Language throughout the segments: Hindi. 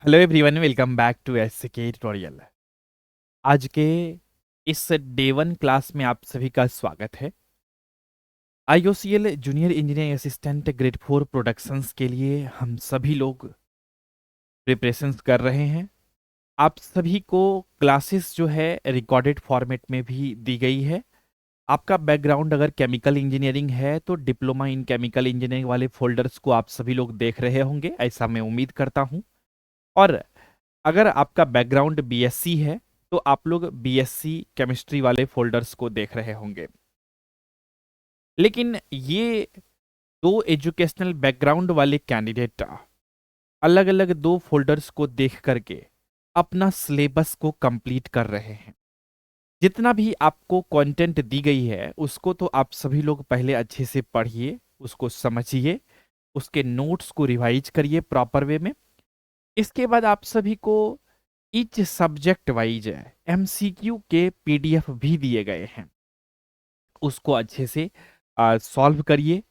Hello everyone, welcome back to SK tutorial. आज के इस डे वन क्लास में आप सभी का स्वागत है। IOCL junior engineering assistant grade 4 productions के लिए हम सभी लोग प्रिपरेशंस कर रहे हैं। आप सभी को क्लासेस जो है रिकॉर्डेड फॉर्मेट में भी दी गई है। आपका बैकग्राउंड अगर केमिकल इंजीनियरिंग है तो डिप्लोमा इन केमिकल इंजीनियरिंग वाले फोल्डर्स को आप सभी लोग देख रहे होंगे, ऐसा मैं उम्मीद करता हूँ। और अगर आपका बैकग्राउंड बीएससी है तो आप लोग बीएससी केमिस्ट्री वाले फोल्डर्स को देख रहे होंगे। लेकिन ये दो एजुकेशनल बैकग्राउंड वाले कैंडिडेट अलग अलग दो फोल्डर्स को देख करके अपना सिलेबस को कंप्लीट कर रहे हैं। जितना भी आपको कंटेंट दी गई है उसको तो आप सभी लोग पहले अच्छे से पढ़िए, उसको समझिए, उसके नोट्स को रिवाइज करिए प्रॉपर वे में। इसके बाद आप सभी को ईच सब्जेक्ट वाइज एमसीक्यू के पीडीएफ भी दिए गए हैं, उसको अच्छे से सॉल्व करिए।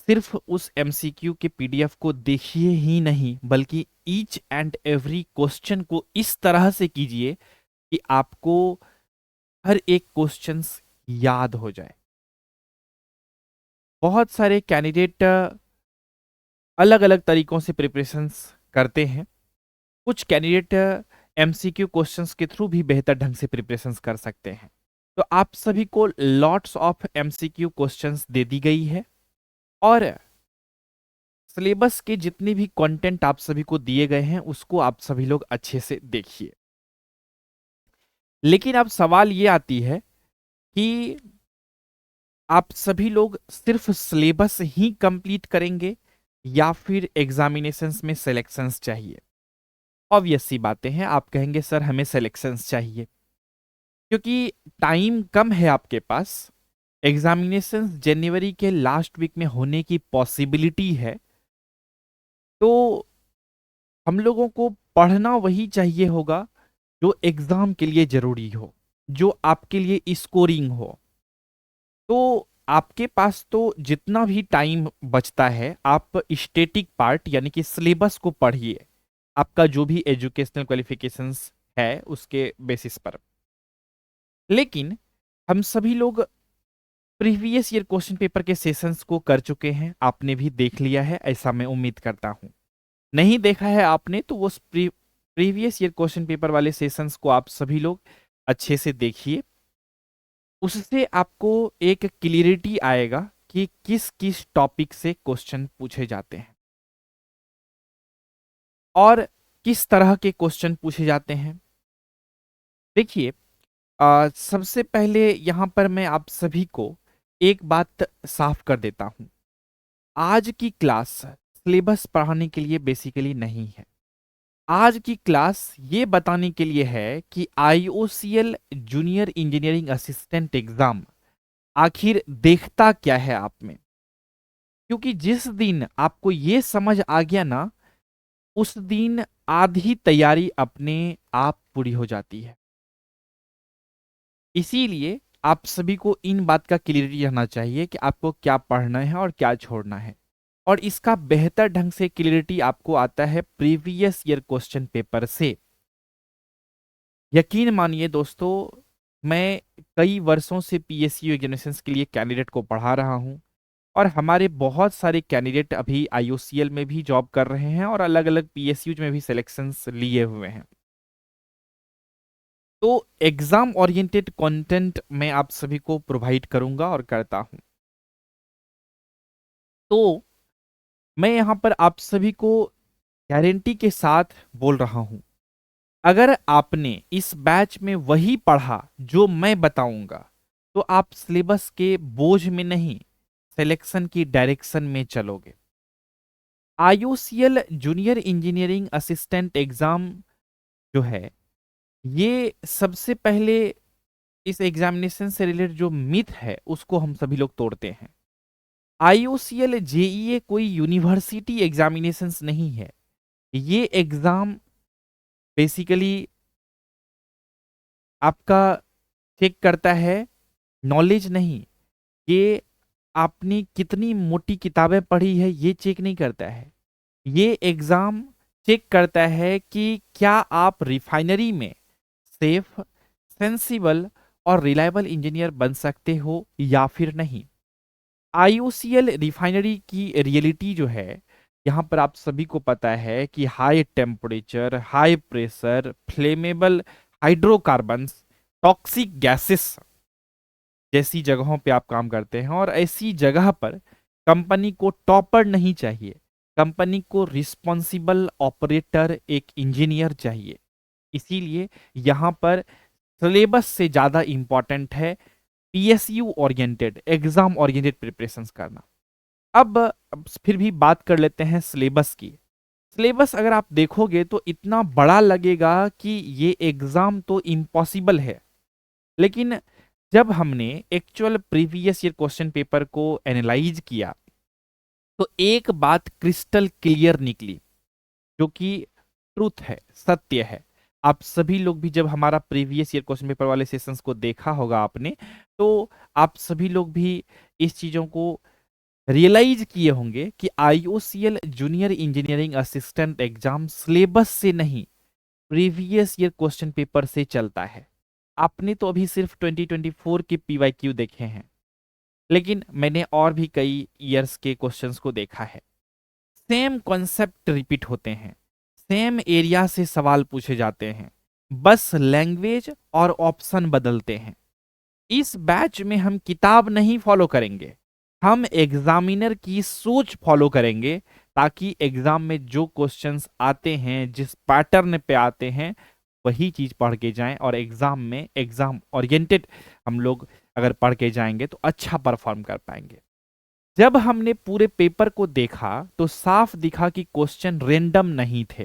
सिर्फ उस एमसीक्यू के पीडीएफ को देखिए ही नहीं, बल्कि ईच एंड एवरी क्वेश्चन को इस तरह से कीजिए कि आपको हर एक क्वेश्चंस याद हो जाए। बहुत सारे कैंडिडेट अलग अलग तरीकों से प्रिपरेशंस करते हैं। कुछ कैंडिडेट एमसीक्यू क्वेश्चंस के थ्रू भी बेहतर ढंग से प्रिपरेशंस कर सकते हैं। तो आप सभी को लॉट्स ऑफ एमसीक्यू क्वेश्चंस दे दी गई है और सिलेबस के जितने भी कंटेंट आप सभी को दिए गए हैं उसको आप सभी लोग अच्छे से देखिए। लेकिन अब सवाल ये आती है कि आप सभी लोग सिर्फ सिलेबस ही कंप्लीट करेंगे या फिर एग्जामिनेशंस में सिलेक्शंस चाहिए। ऑब्वियस सी बातें हैं, आप कहेंगे सर हमें सिलेक्शंस चाहिए क्योंकि टाइम कम है आपके पास। एग्जामिनेशंस जनवरी के लास्ट वीक में होने की पॉसिबिलिटी है, तो हम लोगों को पढ़ना वही चाहिए होगा जो एग्जाम के लिए जरूरी हो, जो आपके लिए स्कोरिंग हो। तो आपके पास तो जितना भी टाइम बचता है आप स्टैटिक पार्ट यानी कि सिलेबस को पढ़िए, आपका जो भी एजुकेशनल क्वालिफिकेशंस है उसके बेसिस पर। लेकिन हम सभी लोग प्रीवियस ईयर क्वेश्चन पेपर के सेशंस को कर चुके हैं, आपने भी देख लिया है ऐसा मैं उम्मीद करता हूं। नहीं देखा है आपने तो वो प्रीवियस ईयर क्वेश्चन पेपर वाले सेशंस को आप सभी लोग अच्छे से देखिए। उससे आपको एक क्लियरिटी आएगा कि किस किस टॉपिक से क्वेश्चन पूछे जाते हैं और किस तरह के क्वेश्चन पूछे जाते हैं। देखिए, सबसे पहले यहां पर मैं आप सभी को एक बात साफ कर देता हूं। आज की क्लास सिलेबस पढ़ाने के लिए बेसिकली नहीं है। आज की क्लास ये बताने के लिए है कि IOCL junior engineering assistant exam आखिर देखता क्या है आप में। क्योंकि जिस दिन आपको ये समझ आ गया ना, उस दिन आधी तैयारी अपने आप पूरी हो जाती है। इसीलिए आप सभी को इन बात का क्लियरिटी रहना चाहिए कि आपको क्या पढ़ना है और क्या छोड़ना है। और इसका बेहतर ढंग से क्लियरिटी आपको आता है प्रीवियस ईयर क्वेश्चन पेपर से। यकीन मानिए दोस्तों, मैं कई वर्षों से पीएसयू एग्जामिनेशंस के लिए कैंडिडेट को पढ़ा रहा हूं और हमारे बहुत सारे कैंडिडेट अभी आईओसीएल में भी जॉब कर रहे हैं और अलग अलग पीएसयू में भी सिलेक्शंस लिए हुए हैं। तो एग्जाम ओरिएंटेड कंटेंट मैं आप सभी को प्रोवाइड करूंगा और करता हूं। तो मैं यहां पर आप सभी को गारंटी के साथ बोल रहा हूं, अगर आपने इस बैच में वही पढ़ा जो मैं बताऊंगा तो आप सिलेबस के बोझ में नहीं, सिलेक्शन की डायरेक्शन में चलोगे। IOCL junior engineering assistant exam जो है, ये सबसे पहले इस एग्जामिनेशन से रिलेटेड जो मिथ है उसको हम सभी लोग तोड़ते हैं। आईओसीएल जेईए कोई यूनिवर्सिटी एग्जामिनेशंस नहीं है। ये एग्जाम बेसिकली आपका चेक करता है नॉलेज नहीं, ये आपने कितनी मोटी किताबें पढ़ी है ये चेक नहीं करता है। ये एग्जाम चेक करता है कि क्या आप रिफाइनरी में सेफ, सेंसिबल और रिलायबल इंजीनियर बन सकते हो या फिर नहीं। आईओसीएल रिफाइनरी की रियलिटी जो है, यहाँ पर आप सभी को पता है कि high temperature, high pressure, flammable hydrocarbons, toxic gases जैसी जगहों पे आप काम करते हैं, और ऐसी जगह पर कंपनी को टॉपर नहीं चाहिए, कंपनी को रिस्पॉन्सिबल ऑपरेटर, एक इंजीनियर चाहिए। इसीलिए यहाँ पर सिलेबस से ज्यादा इंपॉर्टेंट है PSU oriented, exam oriented preparations करना। अब फिर भी बात कर लेते हैं सिलेबस की। सिलेबस अगर आप देखोगे तो इतना बड़ा लगेगा कि ये एग्जाम तो इम्पॉसिबल है, लेकिन जब हमने actual previous year question paper को एनालाइज किया तो एक बात क्रिस्टल क्लियर निकली, जो कि ट्रूथ है, सत्य है। आप सभी लोग भी जब हमारा प्रीवियस ईयर क्वेश्चन पेपर वाले सेशंस को देखा होगा आपने, तो आप सभी लोग भी इस चीजों को रियलाइज किए होंगे कि IOCL junior engineering assistant exam syllabus से नहीं, प्रीवियस ईयर क्वेश्चन पेपर से चलता है। आपने तो अभी सिर्फ 2024 के पीवाईक्यू देखे हैं, लेकिन मैंने और भी कई ईयर्स के क्वेश्चंस को देखा है। सेम कॉन्सेप्ट रिपीट होते हैं, सेम एरिया से सवाल पूछे जाते हैं, बस लैंग्वेज और ऑप्शन बदलते हैं। इस बैच में हम किताब नहीं फॉलो करेंगे, हम एग्जामिनर की सोच फॉलो करेंगे, ताकि एग्जाम में जो क्वेश्चंस आते हैं, जिस पैटर्न पे आते हैं, वही चीज पढ़ के जाएं, और एग्जाम में एग्जाम ओरिएंटेड हम लोग अगर पढ़ के जाएंगे तो अच्छा परफॉर्म कर पाएंगे। जब हमने पूरे पेपर को देखा तो साफ दिखा कि क्वेश्चन रेंडम नहीं थे।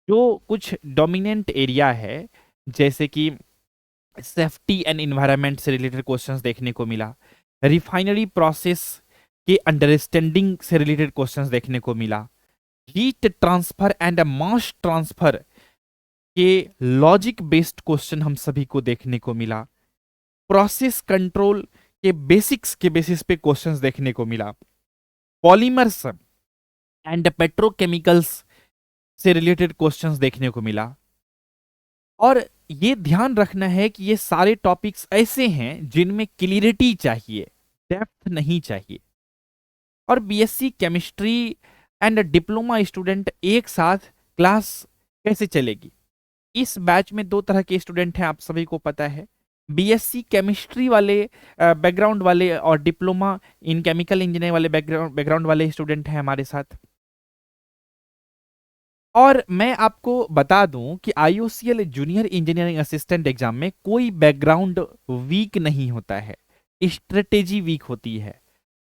जो कुछ डोमिनेंट एरिया है, जैसे कि सेफ्टी एंड इन्वायरमेंट से रिलेटेड क्वेश्चंस देखने को मिला, रिफाइनरी प्रोसेस के अंडरस्टैंडिंग से रिलेटेड क्वेश्चंस देखने को मिला, heat transfer and mass transfer के लॉजिक बेस्ड क्वेश्चन हम सभी को देखने को मिला, प्रोसेस कंट्रोल के बेसिक्स के बेसिस पे क्वेश्चंस देखने को मिला, पॉलीमर्स एंड पेट्रोकेमिकल्स से रिलेटेड क्वेश्चंस देखने को मिला। और ये ध्यान रखना है कि ये सारे टॉपिक्स ऐसे हैं जिनमें क्लियरिटी चाहिए, डेप्थ नहीं चाहिए। और BSc chemistry and diploma student एक साथ क्लास कैसे चलेगी? इस बैच में दो तरह के स्टूडेंट हैं, आप सभी को पता है। बीएससी केमिस्ट्री वाले बैकग्राउंड वाले और डिप्लोमा इन केमिकल इंजीनियरिंग वाले बैकग्राउंड वाले स्टूडेंट हैं हमारे साथ। और मैं आपको बता दूं कि IOCL junior engineering assistant exam में कोई बैकग्राउंड वीक नहीं होता है, स्ट्रेटेजी वीक होती है।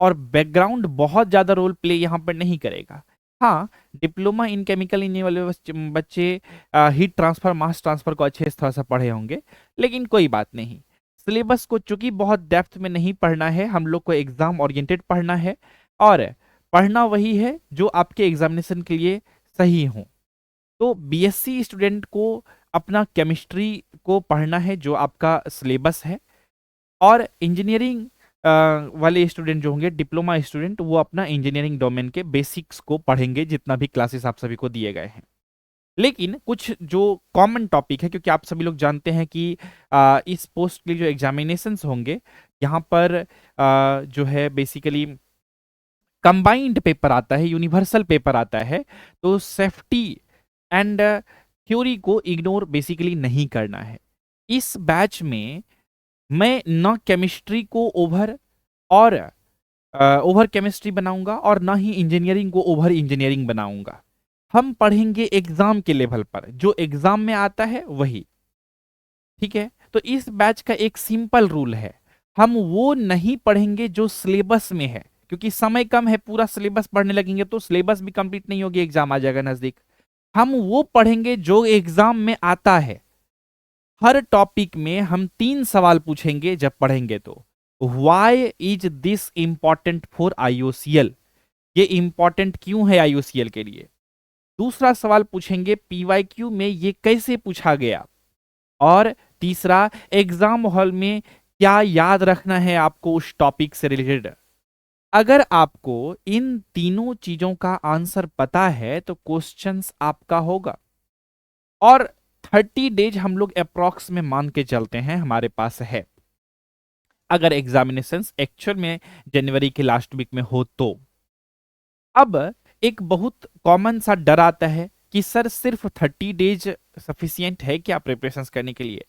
और बैकग्राउंड बहुत ज्यादा रोल प्ले यहाँ पर नहीं करेगा। हाँ, डिप्लोमा इन केमिकल इंजीनियरिंग वाले बच्चे हीट ट्रांसफर, मास ट्रांसफर को अच्छे से थोड़ा सा पढ़े होंगे, लेकिन कोई बात नहीं। सिलेबस को चूंकि बहुत डेप्थ में नहीं पढ़ना है, हम लोग को एग्जाम ओरिएंटेड पढ़ना है, और पढ़ना वही है जो आपके एग्जामिनेशन के लिए सही हो। तो बीएससी स्टूडेंट को अपना केमिस्ट्री को पढ़ना है जो आपका सिलेबस है, और इंजीनियरिंग वाले स्टूडेंट जो होंगे, डिप्लोमा स्टूडेंट, वो अपना इंजीनियरिंग डोमेन के बेसिक्स को पढ़ेंगे, जितना भी क्लासेस आप सभी को दिए गए हैं। लेकिन कुछ जो कॉमन टॉपिक है, क्योंकि आप सभी लोग जानते हैं कि इस पोस्ट के लिए जो एग्जामिनेशंस होंगे, यहाँ पर जो है बेसिकली कंबाइंड पेपर आता है, यूनिवर्सल पेपर आता है। तो सेफ्टी एंड थ्योरी को इग्नोर बेसिकली नहीं करना है। इस बैच में मैं न केमिस्ट्री को ओवर केमिस्ट्री बनाऊंगा, और ना ही इंजीनियरिंग को ओवर इंजीनियरिंग बनाऊंगा। हम पढ़ेंगे एग्जाम के लेवल पर, जो एग्जाम में आता है वही। ठीक है, तो इस बैच का एक सिंपल रूल है, हम वो नहीं पढ़ेंगे जो सिलेबस में है, क्योंकि समय कम है। पूरा सिलेबस पढ़ने लगेंगे तो सिलेबस भी कंप्लीट नहीं होगी, एग्जाम आ जाएगा नजदीक। हम वो पढ़ेंगे जो एग्जाम में आता है। हर टॉपिक में हम 3 सवाल पूछेंगे जब पढ़ेंगे तो। Why is this important for IOCL? ये इंपॉर्टेंट क्यों है आईओसीएल के लिए? दूसरा सवाल पूछेंगे, पीवाईक्यू में ये कैसे पूछा गया? और तीसरा, एग्जाम हॉल में क्या याद रखना है आपको उस टॉपिक से रिलेटेड? अगर आपको इन तीनों चीजों का आंसर पता है तो क्वेश्चंस आपका होगा। और 30 डेज हम लोग अप्रॉक्स में मान के चलते हैं हमारे पास है, अगर एग्जामिनेशंस एक्चुअल में जनवरी के लास्ट वीक में हो तो। अब एक बहुत कॉमन सा डर आता है कि सर सिर्फ 30 डेज सफिशियंट है क्या प्रिपरेशंस करने के लिए।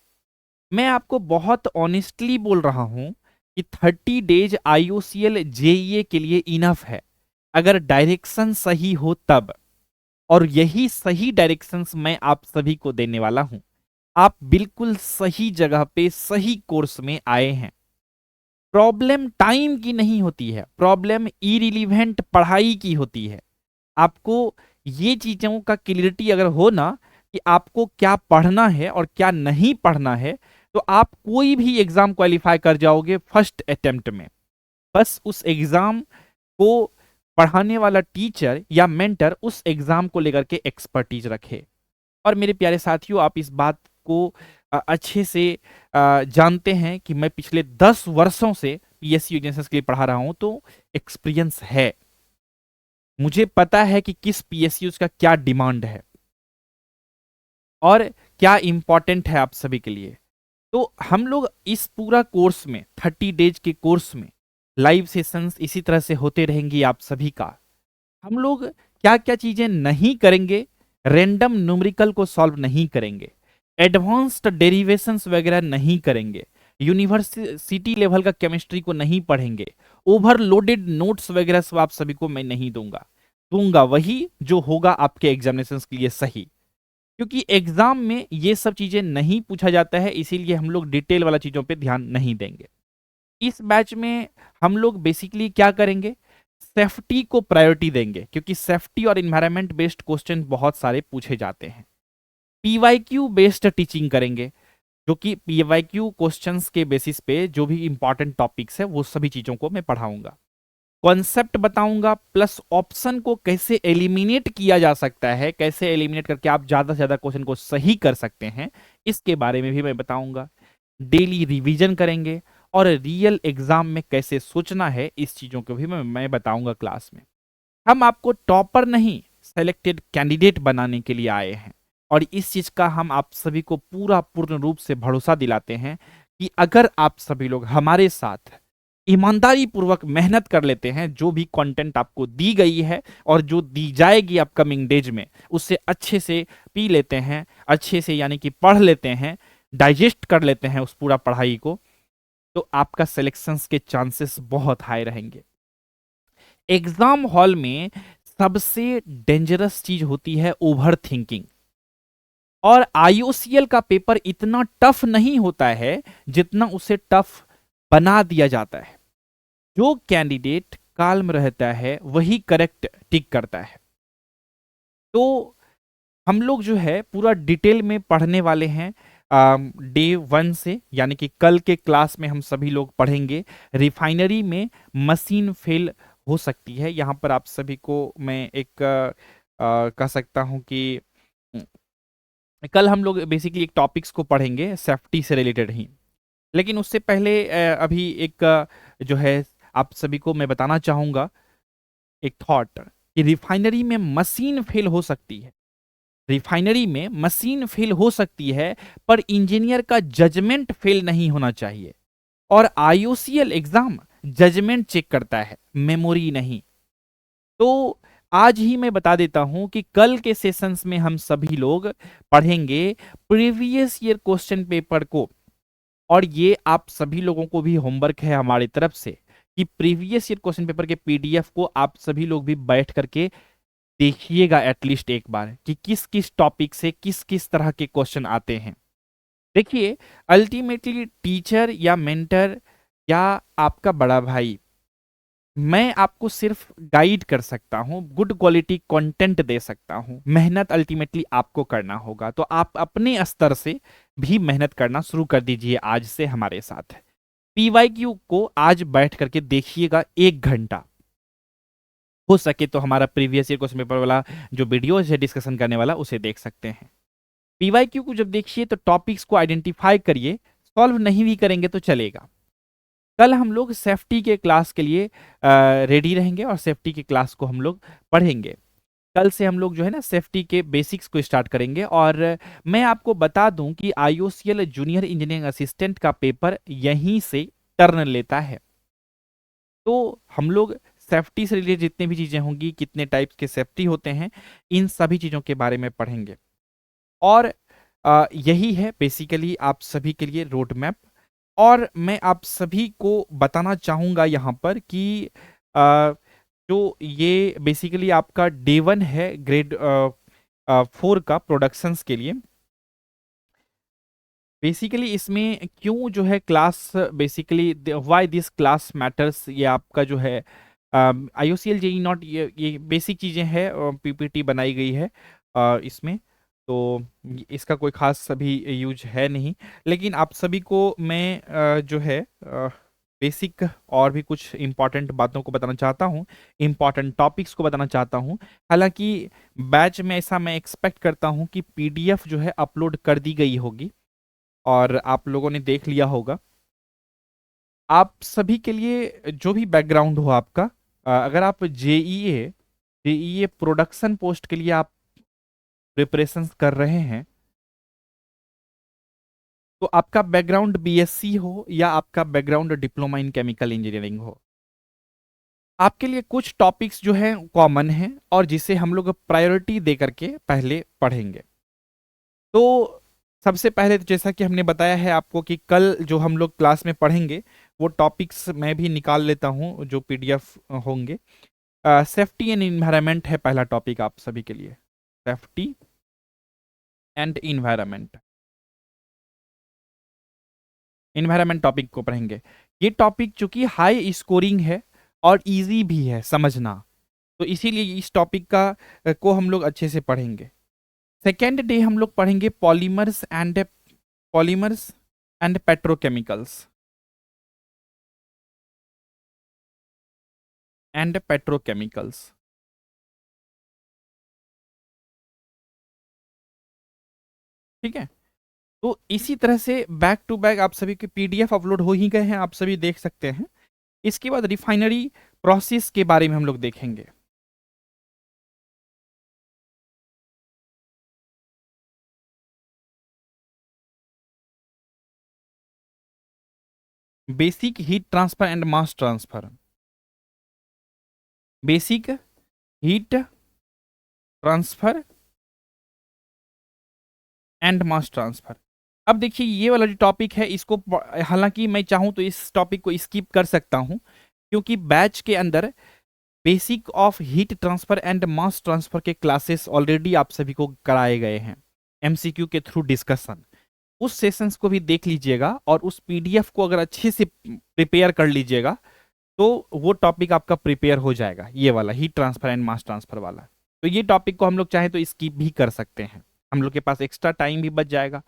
मैं आपको बहुत ऑनेस्टली बोल रहा हूं कि 30 डेज IOCL JEA के लिए इनफ है, अगर डायरेक्शन सही हो तब। और यही सही डायरेक्शंस मैं आप सभी को देने वाला हूं। आप बिल्कुल सही जगह पे सही कोर्स में आए हैं। प्रॉब्लम टाइम की नहीं होती है, प्रॉब्लम इरिलीवेंट पढ़ाई की होती है। आपको ये चीजों का क्लियरिटी अगर हो ना कि आपको क्या पढ़ना है और क्या नहीं पढ़ना है, तो आप कोई भी एग्जाम क्वालिफाई कर जाओगे फर्स्ट अटेम्प्ट में। बस उस एग्जाम को पढ़ाने वाला टीचर या मेंटर उस एग्जाम को लेकर के एक्सपर्टीज रखे। और मेरे प्यारे साथियों, आप इस बात को अच्छे से जानते हैं कि मैं पिछले 10 वर्षों से PSC एजेंसीज के लिए पढ़ा रहा हूं, तो एक्सपीरियंस है। मुझे पता है कि किस PSU का क्या डिमांड है और क्या इंपॉर्टेंट है आप सभी के लिए। तो हम लोग इस पूरा कोर्स में 30 डेज के कोर्स में लाइव सेशंस इसी तरह से होते रहेंगे आप सभी का। हम लोग क्या क्या चीजें नहीं करेंगे, रैंडम न्यूमेरिकल को सॉल्व नहीं करेंगे, एडवांस्ड डेरिवेशंस वगैरह नहीं करेंगे, यूनिवर्सिटी लेवल का केमिस्ट्री को नहीं पढ़ेंगे, ओवरलोडेड नोट्स वगैरह सब आप सभी को मैं नहीं दूंगा वही जो होगा आपके एग्जामिनेशंस के लिए सही। क्योंकि एग्जाम में ये सब चीजें नहीं पूछा जाता है, इसीलिए हम लोग डिटेल वाला चीजों पे ध्यान नहीं देंगे। इस बैच में हम लोग बेसिकली क्या करेंगे, सेफ्टी को प्रायोरिटी देंगे, क्योंकि सेफ्टी और इन्वायरमेंट बेस्ड क्वेश्चन बहुत सारे पूछे जाते हैं। PYQ बेस्ड टीचिंग करेंगे, जो कि PYQ क्वेश्चंस के बेसिस पे जो भी इंपॉर्टेंट टॉपिक्स है वो सभी चीजों को मैं पढ़ाऊंगा। कॉन्सेप्ट बताऊंगा, प्लस ऑप्शन को कैसे एलिमिनेट किया जा सकता है, कैसे एलिमिनेट करके आप ज्यादा से ज्यादा क्वेश्चन को सही कर सकते हैं, इसके बारे में भी मैं बताऊंगा। डेली रिवीजन करेंगे और रियल एग्जाम में कैसे सोचना है, इस चीजों को भी मैं बताऊंगा क्लास में। हम आपको टॉपर नहीं, सेलेक्टेड कैंडिडेट बनाने के लिए आए हैं। और इस चीज का हम आप सभी को पूरा पूर्ण रूप से भरोसा दिलाते हैं कि अगर आप सभी लोग हमारे साथ ईमानदारी पूर्वक मेहनत कर लेते हैं, जो भी कंटेंट आपको दी गई है और जो दी जाएगी अपकमिंग डेज में, उससे अच्छे से पी लेते हैं, अच्छे से यानी कि पढ़ लेते हैं, डाइजेस्ट कर लेते हैं उस पूरा पढ़ाई को, तो आपका सिलेक्शंस के चांसेस बहुत हाई रहेंगे। एग्जाम हॉल में सबसे डेंजरस चीज होती है ओवर थिंकिंग। और IOCL का पेपर इतना टफ नहीं होता है जितना उसे टफ बना दिया जाता है। जो कैंडिडेट काल्म रहता है वही करेक्ट टिक करता है। तो हम लोग जो है पूरा डिटेल में पढ़ने वाले हैं डे 1 से, यानी कि कल के क्लास में हम सभी लोग पढ़ेंगे रिफाइनरी में मशीन फेल हो सकती है। यहां पर आप सभी को मैं एक कह सकता हूं कि कल हम लोग बेसिकली एक टॉपिक्स को पढ़ेंगे सेफ्टी से रिलेटेड ही। लेकिन उससे पहले अभी एक जो है आप सभी को मैं बताना चाहूंगा एक थॉट कि रिफाइनरी में मशीन फेल हो सकती है। रिफाइनरी में मशीन फेल हो सकती है, पर इंजीनियर का जजमेंट फेल नहीं होना चाहिए। और IOCL एग्जाम जजमेंट चेक करता है, मेमोरी नहीं। तो आज ही मैं बता देता हूं कि कल के सेशंस में हम सभी लोग पढ़ेंगे प्रीवियस ईयर क्वेश्चन पेपर को। और ये आप सभी लोगों को भी होमवर्क है हमारी तरफ से कि प्रीवियस ईयर क्वेश्चन पेपर के PDF को आप सभी लोग भी बैठ करके देखिएगा एटलीस्ट एक बार कि किस किस टॉपिक से किस किस तरह के क्वेश्चन आते हैं। देखिए, अल्टीमेटली टीचर या मेंटर या आपका बड़ा भाई, मैं आपको सिर्फ गाइड कर सकता हूं, गुड क्वालिटी कंटेंट दे सकता हूं। मेहनत अल्टीमेटली आपको करना होगा, तो आप अपने स्तर से भी मेहनत करना शुरू कर दीजिए आज से हमारे साथ। PYQ को आज बैठ करके देखिएगा 1 घंटा। हो सके तो हमारा प्रीवियस ईयर क्वेश्चन पेपर वाला जो वीडियो है डिस्कशन करने वाला, उसे देख सकते हैं। PYQ को जब देखिए तो टॉपिक्स को आइडेंटिफाई करिए, सॉल्व नहीं भी करेंगे तो चलेगा। कल हम लोग सेफ्टी के क्लास के लिए रेडी रहेंगे और सेफ्टी के क्लास को हम लोग पढ़ेंगे। कल से हम लोग जो है ना सेफ्टी के बेसिक्स को स्टार्ट करेंगे। और मैं आपको बता दूं कि आईओसीएल जूनियर इंजीनियरिंग असिस्टेंट का पेपर यहीं से टर्न लेता है। तो हम लोग सेफ्टी से रिलेटेड जितनी भी चीजें होंगी, कितने टाइप्स के सेफ्टी होते हैं, इन सभी चीजों के बारे में पढ़ेंगे। और यही है बेसिकली आप सभी के लिए रोड मैप। और मैं आप सभी को बताना चाहूंगा यहाँ पर कि अ, जो ये बेसिकली आपका डे 1 है ग्रेड 4 का प्रोडक्शंस के लिए। बेसिकली इसमें क्यों जो है class, basically why this class matters, ये आपका जो है आईओसीएल जेई नॉट, ये बेसिक चीज़ें हैं, पीपीटी बनाई गई है इसमें। तो इसका कोई खास सभी यूज है नहीं, लेकिन आप सभी को मैं जो है बेसिक और भी कुछ इंपॉर्टेंट बातों को बताना चाहता हूँ, इंपॉर्टेंट टॉपिक्स को बताना चाहता हूँ। हालांकि बैच में ऐसा मैं एक्सपेक्ट करता हूँ कि पीडीएफ जो है अपलोड कर दी गई होगी और आप लोगों ने देख लिया होगा। आप सभी के लिए जो भी बैकग्राउंड हो आपका, अगर आप जेईए प्रोडक्शन पोस्ट के लिए आप प्रिपरेशन कर रहे हैं, तो आपका बैकग्राउंड बीएससी हो या आपका background diploma in chemical engineering हो, आपके लिए कुछ टॉपिक्स जो है कॉमन हैं और जिसे हम लोग प्रायोरिटी दे करके पहले पढ़ेंगे। तो सबसे पहले तो जैसा कि हमने बताया है आपको कि कल जो हम लोग क्लास में पढ़ेंगे वो टॉपिक्स मैं भी निकाल लेता हूं जो पीडीएफ होंगे। सेफ्टी एंड इन्वायरमेंट है पहला टॉपिक आप सभी के लिए, safety and environment. Environment topic को पढ़ेंगे। ये टॉपिक चूंकि हाई स्कोरिंग है और इजी भी है समझना, तो इसीलिए इस टॉपिक का को हम लोग अच्छे से पढ़ेंगे। सेकेंड डे हम लोग पढ़ेंगे polymers and petrochemicals and petrochemicals. ठीक है। तो इसी तरह से बैक टू बैक आप सभी के पीडीएफ अपलोड हो ही गए हैं, आप सभी देख सकते हैं। इसके बाद रिफाइनरी प्रोसेस के बारे में हम लोग देखेंगे। Basic heat transfer and mass transfer, basic heat transfer and mass transfer. अब देखिए ये वाला जो टॉपिक है इसको हालांकि मैं चाहूं तो इस टॉपिक को स्किप कर सकता हूं, क्योंकि बैच के अंदर basic of heat transfer and mass transfer के क्लासेस ऑलरेडी आप सभी को कराए गए हैं एमसीक्यू के थ्रू डिस्कशन। उस सेशंस को भी देख लीजिएगा और उस पीडीएफ को अगर अच्छे से प्रिपेयर कर लीजिएगा तो वो टॉपिक आपका प्रिपेयर हो जाएगा, ये वाला heat transfer and mass transfer वाला। तो ये टॉपिक को हम लोग चाहे तो स्किप भी कर सकते हैं, हम लोग के पास एक्स्ट्रा टाइम भी बच जाएगा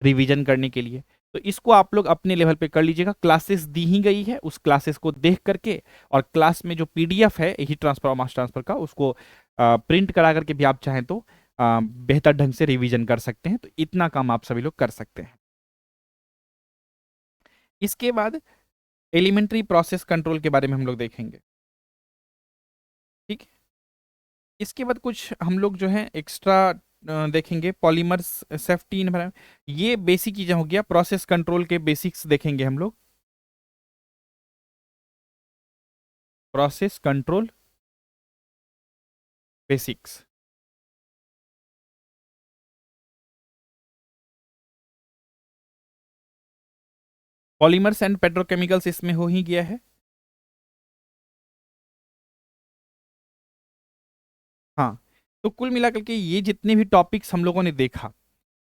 रिवीजन करने के लिए। तो इसको आप लोग अपने लेवल पे कर लीजिएगा, क्लासेस दी ही गई है, उस क्लासेस को देख करके और क्लास में जो पीडीएफ है हीट ट्रांसफर और मास ट्रांसफर का उसको प्रिंट करा करके भी आप चाहें तो बेहतर ढंग से रिवीजन कर सकते हैं। तो इतना काम आप सभी लोग कर सकते हैं। इसके बाद एलिमेंट्री प्रोसेस कंट्रोल के बारे में हम लोग देखेंगे। ठीक है। इसके बाद कुछ हम लोग जो है एक्स्ट्रा देखेंगे, पॉलीमर्स सेफ्टी इन्वायरमेंट, ये बेसिक चीजें हो गया। प्रोसेस कंट्रोल के बेसिक्स देखेंगे हम लोग, process control basics. Polymers and petrochemicals इसमें हो ही गया है। हाँ। तो कुल मिलाकर के ये जितने भी टॉपिक्स हम लोगों ने देखा,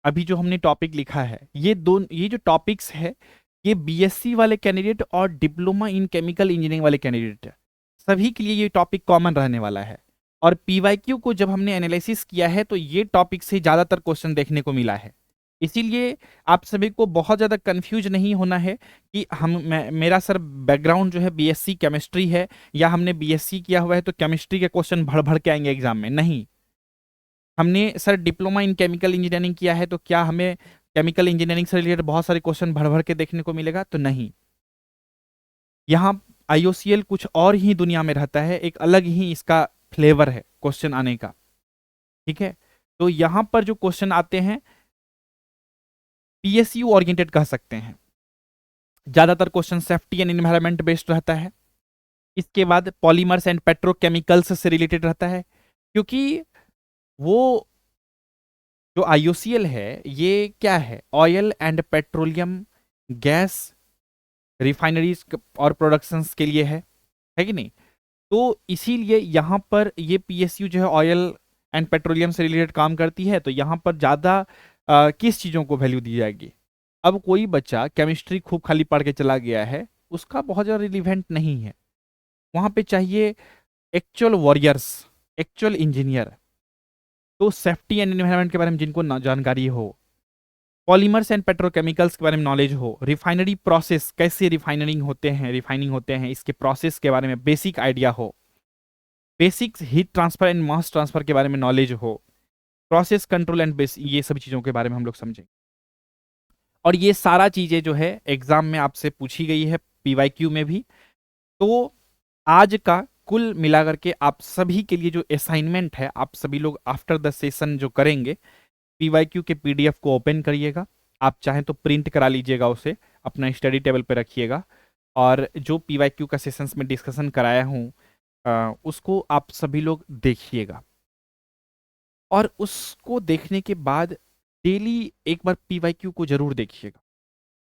अभी जो हमने टॉपिक लिखा है, ये जो टॉपिक्स है ये बीएससी वाले कैंडिडेट और डिप्लोमा इन केमिकल इंजीनियरिंग वाले कैंडिडेट सभी के लिए ये टॉपिक कॉमन रहने वाला है। और पीवाईक्यू को जब हमने एनालिसिस किया है तो ये टॉपिक से ज्यादातर क्वेश्चन देखने को मिला है। इसीलिए आप सभी को बहुत ज्यादा कंफ्यूज नहीं होना है कि मेरा सर बैकग्राउंड जो है बीएससी केमिस्ट्री है या हमने बीएससी किया हुआ है तो केमिस्ट्री के क्वेश्चन भर भर के आएंगे एग्जाम में। नहीं, हमने sir diploma in chemical engineering किया है तो क्या हमें केमिकल इंजीनियरिंग से रिलेटेड बहुत सारे क्वेश्चन भर भर के देखने को मिलेगा? तो नहीं। यहाँ IOCL कुछ और ही दुनिया में रहता है, एक अलग ही इसका फ्लेवर है क्वेश्चन आने का। ठीक है, तो यहाँ पर जो क्वेश्चन आते हैं PSU ओरिएंटेड कह सकते हैं। ज्यादातर question safety and environment based रहता है। इसके बाद पॉलीमर्स एंड पेट्रोकेमिकल्स से रिलेटेड रहता है, क्योंकि वो जो IOCL है ये क्या है, oil and petroleum gas refineries और प्रोडक्शंस के लिए है कि नहीं। तो इसीलिए यहाँ पर ये PSU जो है ऑयल एंड पेट्रोलियम से रिलेटेड काम करती है, तो यहाँ पर ज़्यादा किस चीज़ों को वैल्यू दी जाएगी। अब कोई बच्चा केमिस्ट्री खूब खाली पढ़ के चला गया है, उसका बहुत ज़्यादा रिलीवेंट नहीं है। वहाँ पे चाहिए एक्चुअल वॉरियर्स, एक्चुअल इंजीनियर, तो सेफ्टी एंड एनवायरनमेंट के बारे में जिनको जानकारी हो, पॉलीमर्स एंड पेट्रोकेमिकल्स के बारे में नॉलेज हो, रिफाइनरी प्रोसेस कैसे रिफाइनिंग होते हैं इसके प्रोसेस के बारे में बेसिक आइडिया हो, basics heat transfer and mass transfer के बारे में नॉलेज हो, प्रोसेस कंट्रोल एंड बेस, ये सभी चीज़ों के बारे में हम लोग समझें। और ये सारा चीज़ें जो है एग्जाम में आपसे पूछी गई है, PYQ में भी। तो आज का कुल मिलाकर के आप सभी के लिए जो असाइनमेंट है, आप सभी लोग आफ्टर द सेशन जो करेंगे, PYQ के PDF को ओपन करिएगा, आप चाहें तो प्रिंट करा लीजिएगा, उसे अपना स्टडी टेबल पे रखिएगा, और जो PYQ का सेशंस में डिस्कशन कराया हूँ उसको आप सभी लोग देखिएगा। और उसको देखने के बाद डेली एक बार PYQ को जरूर देखिएगा,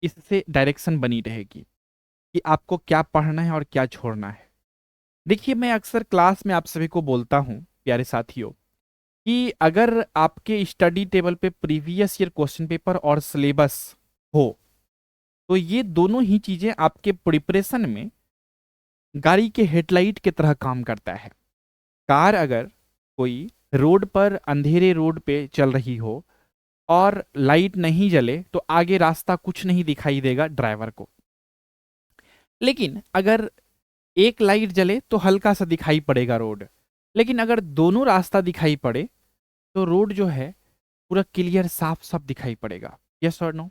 इससे डायरेक्शन बनी रहेगी कि आपको क्या पढ़ना है और क्या छोड़ना है। देखिए, मैं अक्सर क्लास में आप सभी को बोलता हूँ प्यारे साथियों, कि अगर आपके स्टडी टेबल पे प्रीवियस ईयर क्वेश्चन पेपर और सिलेबस हो, तो ये दोनों ही चीजें आपके प्रिपरेशन में गाड़ी के हेडलाइट की तरह काम करता है। कार अगर कोई रोड पर अंधेरे रोड पे चल रही हो और लाइट नहीं जले, तो आगे रास्ता कुछ नहीं दिखाई देगा ड्राइवर को। लेकिन अगर एक लाइट जले तो हल्का सा दिखाई पड़ेगा रोड, लेकिन अगर दोनों रास्ता दिखाई पड़े तो रोड जो है पूरा क्लियर साफ साफ दिखाई पड़ेगा। यस और नो?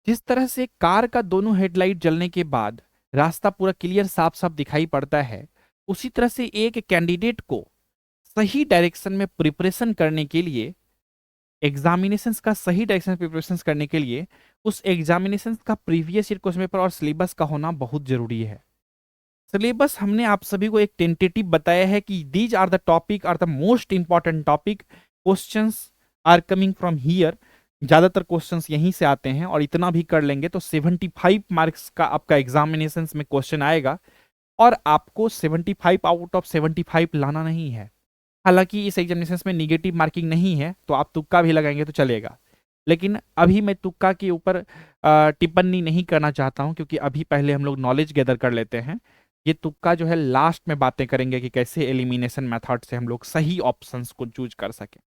जिस तरह से कार का दोनों हेडलाइट जलने के बाद रास्ता पूरा क्लियर साफ साफ दिखाई पड़ता है, उसी तरह से एक कैंडिडेट को सही डायरेक्शन में प्रिपरेशन करने के लिए, एग्जामिनेशंस का सही डायरेक्शन प्रिपरेशन करने के लिए, उस एग्जामिनेशंस का प्रीवियस ईयर क्वेश्चन पेपर और सिलेबस का होना बहुत जरूरी है। सिलेबस हमने आप सभी को एक टेंटेटिव बताया है कि these are the topic are the most important topic, questions are coming from here. ज्यादातर क्वेश्चंस यहीं से आते हैं, और इतना भी कर लेंगे तो 75 मार्क्स का आपका एग्जामिनेशन में क्वेश्चन आएगा, और आपको 75 आउट ऑफ 75 लाना नहीं है। हालांकि इस एग्जामिनेशन में निगेटिव मार्किंग नहीं है, तो आप तुक्का भी लगाएंगे तो चलेगा, लेकिन अभी मैं तुक्का के ऊपर टिप्पणी नहीं करना चाहता हूं, क्योंकि अभी पहले हम लोग नॉलेज गैदर कर लेते हैं। ये तुक्का जो है लास्ट में बातें करेंगे कि कैसे एलिमिनेशन मेथड से हम लोग सही ऑप्शंस को चूज कर सके।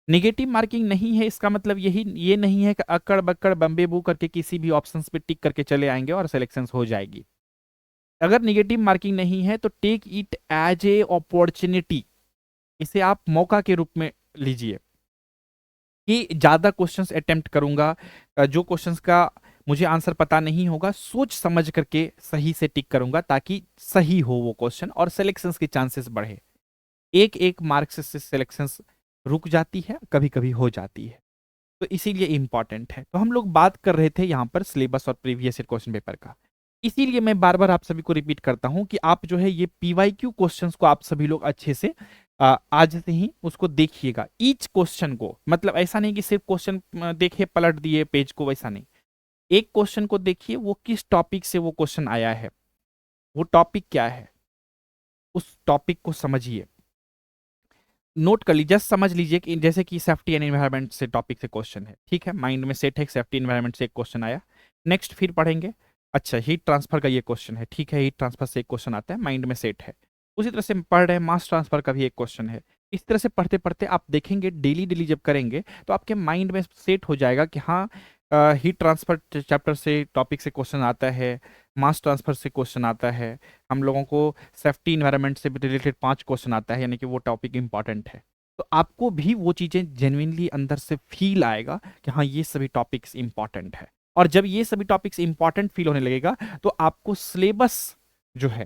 निगेटिव मार्किंग नहीं है, इसका मतलब ये नहीं है कि अकड़ बक्कड़ बम्बे बू करके किसी भी ऑप्शंस पे टिक करके चले आएंगे और सिलेक्शन हो जाएगी। अगर निगेटिव मार्किंग नहीं है तो take it as a opportunity, इसे आप मौका के रूप में लीजिए कि ज्यादा क्वेश्चंस अटेम्प्ट करूंगा, जो क्वेश्चंस का मुझे आंसर पता नहीं होगा सोच समझ करके सही से टिक करूंगा, ताकि सही हो वो क्वेश्चन और सिलेक्शंस के चांसेस बढ़े। एक एक मार्क्स से सिलेक्शंस रुक जाती है, कभी कभी हो जाती है, तो इसीलिए इंपॉर्टेंट है। तो हम लोग बात कर रहे थे यहाँ पर सिलेबस और प्रीवियस ईयर क्वेश्चन पेपर का। इसीलिए मैं बार बार आप सभी को रिपीट करता हूं कि आप जो है ये PYQ क्वेश्चंस को आप सभी लोग अच्छे से आज से ही उसको देखिएगा, ईच क्वेश्चन को। मतलब ऐसा नहीं कि सिर्फ क्वेश्चन देखे पलट दिए पेज को, वैसा नहीं। एक क्वेश्चन को देखिए वो किस टॉपिक से वो क्वेश्चन आया है, वो टॉपिक क्या है, उस टॉपिक को समझिए, नोट कर लीजिए, जस्ट समझ लीजिए कि जैसे कि सेफ्टी एंड एनवायरनमेंट से टॉपिक से क्वेश्चन है, ठीक है, माइंड में सेट है, सेफ्टी एनवायरनमेंट से एक क्वेश्चन आया, नेक्स्ट फिर पढ़ेंगे, अच्छा हीट ट्रांसफर का ये क्वेश्चन है, ठीक है, हीट ट्रांसफर से एक क्वेश्चन आता है, माइंड में सेट है। उसी तरह से पढ़ रहे हैं मास ट्रांसफर का भी एक क्वेश्चन है। इस तरह से पढ़ते पढ़ते आप देखेंगे डेली डेली जब करेंगे तो आपके माइंड में सेट हो जाएगा कि हाँ, हीट ट्रांसफर चैप्टर से टॉपिक से क्वेश्चन आता है, मास ट्रांसफर से क्वेश्चन आता है, हम लोगों को सेफ्टी इन्वायरमेंट से रिलेटेड 5 क्वेश्चन आता है, यानी कि वो टॉपिक इंपॉर्टेंट है। तो आपको भी वो चीज़ें जेन्युइनली अंदर से फील आएगा कि हाँ ये सभी टॉपिक्स इंपॉर्टेंट है। और जब ये सभी टॉपिक्स इंपॉर्टेंट फील होने लगेगा तो आपको सिलेबस जो है,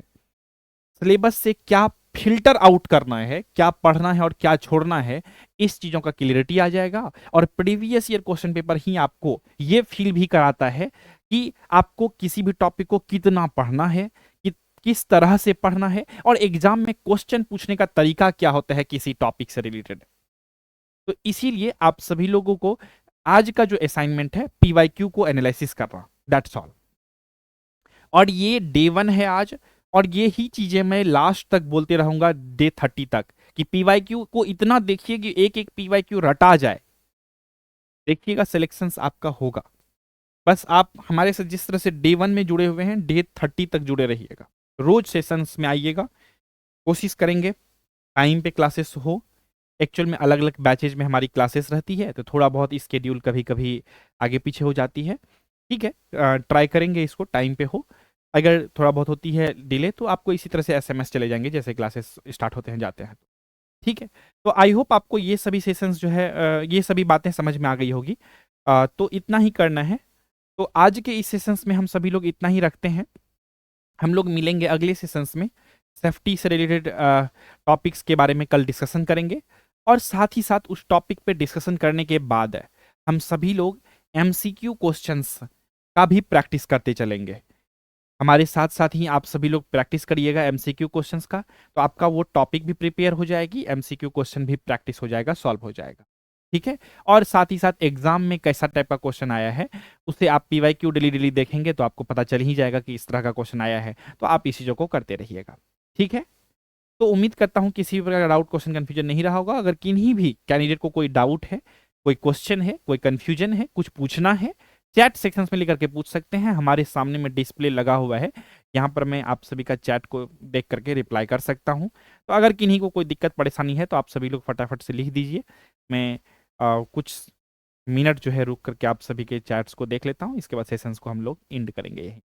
सिलेबस से क्या फिल्टर आउट करना है, क्या पढ़ना है और क्या छोड़ना है, इस चीजों का क्लियरिटी आ जाएगा। और प्रीवियस ईयर क्वेश्चन पेपर ही आपको ये फील भी कराता है कि आपको किसी भी टॉपिक को कितना पढ़ना है, कि किस तरह से पढ़ना है, और एग्जाम में क्वेश्चन पूछने का तरीका क्या होता है किसी टॉपिक से रिलेटेड। तो इसीलिए आप सभी लोगों को आज का जो असाइनमेंट है पीवाईक्यू को एनालिसिस करना, दैट्स ऑल। और ये डे 1 है आज, और ये ही चीजें मैं लास्ट तक बोलते रहूंगा डे 30 तक, कि पीवाईक्यू को इतना देखिए कि एक एक पीवाईक्यू रटा जाए, देखिएगा सिलेक्शंस आपका होगा। बस आप हमारे से जिस तरह से डे 1 में जुड़े हुए हैं डे 30 तक जुड़े रहिएगा, रोज सेशंस में आइएगा, कोशिश करेंगे टाइम पे क्लासेस हो। एक्चुअल में अलग अलग बैचेज में हमारी क्लासेस रहती है, तो थोड़ा बहुत स्केड्यूल कभी कभी आगे पीछे हो जाती है, ठीक है। ट्राई करेंगे इसको टाइम पे हो। अगर थोड़ा बहुत होती है डिले तो आपको इसी तरह से एसएमएस चले जाएंगे जैसे क्लासेस स्टार्ट होते हैं जाते हैं, ठीक है। तो आई होप आपको ये सभी सेशंस जो है ये सभी बातें समझ में आ गई होगी। तो इतना ही करना है। तो आज के इस सेशंस में हम सभी लोग इतना ही रखते हैं। हम लोग मिलेंगे अगले सेशंस में, सेफ्टी से रिलेटेड टॉपिक्स के बारे में कल डिस्कशन करेंगे। और साथ ही साथ उस टॉपिक पे डिस्कशन करने के बाद हम सभी लोग एमसीक्यू क्वेश्चंस का भी प्रैक्टिस करते चलेंगे। हमारे साथ साथ ही आप सभी लोग प्रैक्टिस करिएगा एमसीक्यू क्वेश्चंस का, तो आपका वो टॉपिक भी प्रिपेयर हो जाएगी, एमसीक्यू क्वेश्चन भी प्रैक्टिस हो जाएगा, सॉल्व हो जाएगा, ठीक है। और साथ ही साथ एग्जाम में कैसा टाइप का क्वेश्चन आया है उसे आप पीवाईक्यू डेली डेली देखेंगे तो आपको पता चल ही जाएगा कि इस तरह का क्वेश्चन आया है, तो आप इस चीजों को करते रहिएगा, ठीक है। तो उम्मीद करता हूं किसी भी प्रकार का डाउट क्वेश्चन कंफ्यूजन नहीं रहा होगा। अगर किन्हीं भी कैंडिडेट को कोई डाउट है, कोई क्वेश्चन है, कोई कंफ्यूजन है, कुछ पूछना है, चैट सेक्शंस में लेकर के पूछ सकते हैं। हमारे सामने में डिस्प्ले लगा हुआ है, यहाँ पर मैं आप सभी का चैट को देख करके रिप्लाई कर सकता हूँ। तो अगर किन्हीं को कोई दिक्कत परेशानी है तो आप सभी लोग फटाफट से लिख दीजिए। मैं कुछ मिनट जो है रुक करके आप सभी के चैट्स को देख लेता हूँ, इसके बाद सेशंस को हम लोग एंड करेंगे यही।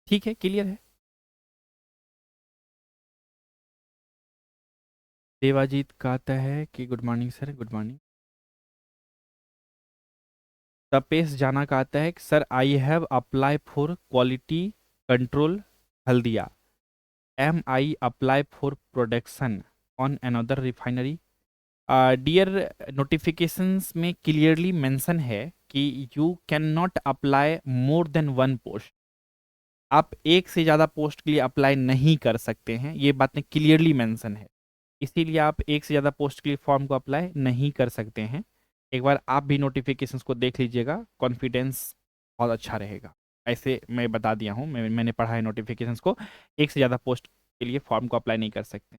ठीक है, क्लियर है। देवाजीत कहता है कि good morning sir, good morning. Tapesh Jana कहता है कि sir I have apply for quality control Haldia, am I apply for production on another refinery. Dear, notifications में क्लियरली मेंशन है कि you can not apply more than 1 post. आप एक से ज़्यादा पोस्ट के लिए अप्लाई नहीं कर सकते हैं, ये बातें क्लियरली मेंशन है। इसीलिए आप एक से ज़्यादा पोस्ट के लिए फॉर्म को अप्लाई नहीं कर सकते हैं। एक बार आप भी नोटिफिकेशंस को देख लीजिएगा, कॉन्फिडेंस बहुत अच्छा रहेगा। ऐसे मैं बता दिया हूँ, मैंने पढ़ा है नोटिफिकेशंस को, एक से ज़्यादा पोस्ट के लिए फॉर्म को अप्लाई नहीं कर सकते,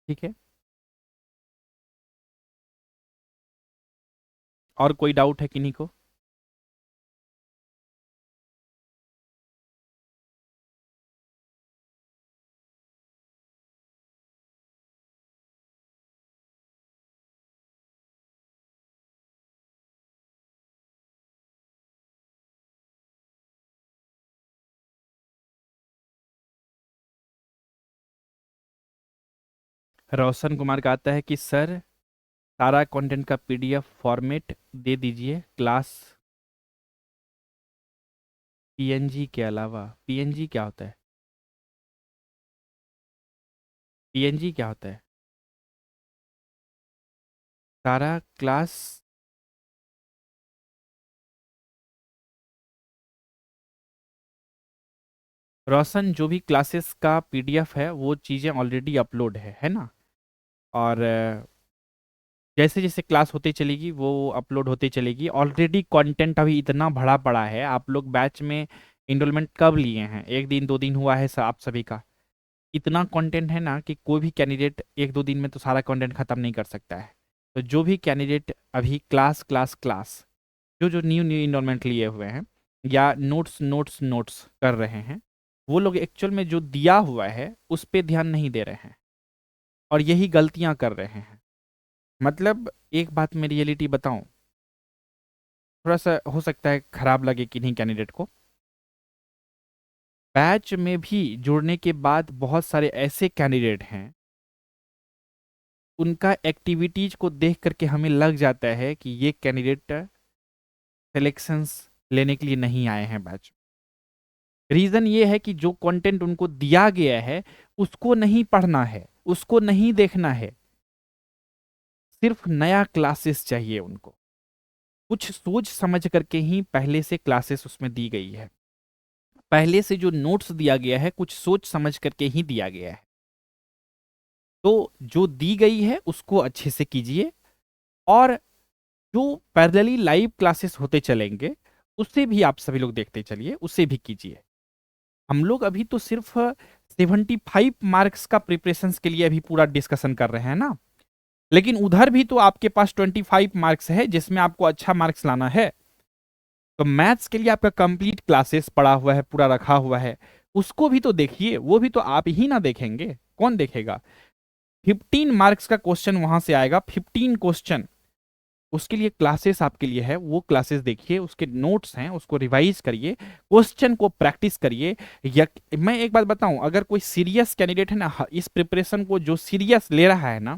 ठीक है। और कोई डाउट है किन्हीं को? रोशन कुमार का आता है कि सर सारा कंटेंट का पीडीएफ फॉर्मेट दे दीजिए, क्लास पीएनजी के अलावा। पीएनजी क्या होता है? पीएनजी क्या होता है? सारा क्लास। रोशन, जो भी क्लासेस का पीडीएफ है वो चीज़ें ऑलरेडी अपलोड है ना। और जैसे जैसे क्लास होती चलेगी वो अपलोड होती चलेगी। ऑलरेडी कंटेंट अभी इतना भरा पड़ा है, आप लोग बैच में इनरोलमेंट कब लिए हैं? 1 दिन 2 दिन हुआ है आप सभी का। इतना कंटेंट है ना कि कोई भी कैंडिडेट 1 2 दिन में तो सारा कंटेंट खत्म नहीं कर सकता है। तो जो भी कैंडिडेट अभी क्लास क्लास क्लास, जो जो न्यू न्यू इनरोलमेंट लिए हुए हैं या नोट्स नोट्स नोट्स कर रहे हैं, वो लोग एक्चुअल में जो दिया हुआ है उस पर ध्यान नहीं दे रहे हैं। और यही गलतियां कर रहे हैं। मतलब एक बात मैं रियलिटी बताऊं, थोड़ा सा हो सकता है खराब लगे किन्हीं कैंडिडेट को, बैच में भी जुड़ने के बाद बहुत सारे ऐसे कैंडिडेट हैं, उनका एक्टिविटीज को देख करके हमें लग जाता है कि ये कैंडिडेट सिलेक्शंस लेने के लिए नहीं आए हैं बैच। रीजन ये है कि जो कंटेंट उनको दिया गया है उसको नहीं पढ़ना है, उसको नहीं देखना है, सिर्फ नया क्लासेस चाहिए उनको। कुछ सोच समझ करके ही पहले से क्लासेस उसमें दी गई है, पहले से जो नोट्स दिया गया है कुछ सोच समझ करके ही दिया गया है। तो जो दी गई है उसको अच्छे से कीजिए, और जो पैरेलली लाइव क्लासेस होते चलेंगे उससे भी आप सभी लोग देखते चलिए, उससे भी कीजिए। हम लोग अभी तो सिर्फ 75 मार्क्स का प्रिपरेशन के लिए अभी पूरा डिस्कशन कर रहे हैं ना, लेकिन उधर भी तो आपके पास 25 मार्क्स है जिसमें आपको अच्छा मार्क्स लाना है। तो मैथ्स के लिए आपका कंप्लीट क्लासेस पड़ा हुआ है, पूरा रखा हुआ है, उसको भी तो देखिए। वो भी तो आप ही ना देखेंगे, कौन देखेगा? 15 मार्क्स का क्वेश्चन वहां से आएगा, 15 क्वेश्चन, उसके लिए क्लासेस आपके लिए है, वो क्लासेस देखिए, उसके नोट्स हैं उसको रिवाइज करिए, क्वेश्चन को प्रैक्टिस करिए। या मैं एक बात बताऊं, अगर कोई सीरियस कैंडिडेट है ना, इस प्रिपरेशन को जो सीरियस ले रहा है ना,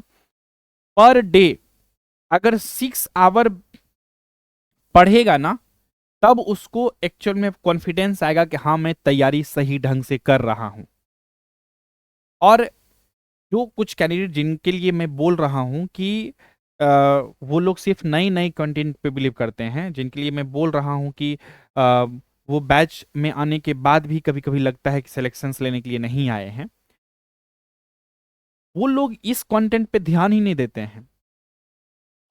पर डे अगर 6 आवर पढ़ेगा ना, तब उसको एक्चुअल में कॉन्फिडेंस आएगा कि हाँ मैं तैयारी सही ढंग से कर रहा हूं। और जो कुछ कैंडिडेट जिनके लिए मैं बोल रहा हूं कि वो लोग सिर्फ नई नई कंटेंट पे बिलीव करते हैं, जिनके लिए मैं बोल रहा हूं कि वो बैच में आने के बाद भी कभी कभी लगता है कि सिलेक्शंस लेने के लिए नहीं आए हैं, वो लोग इस कंटेंट पे ध्यान ही नहीं देते हैं।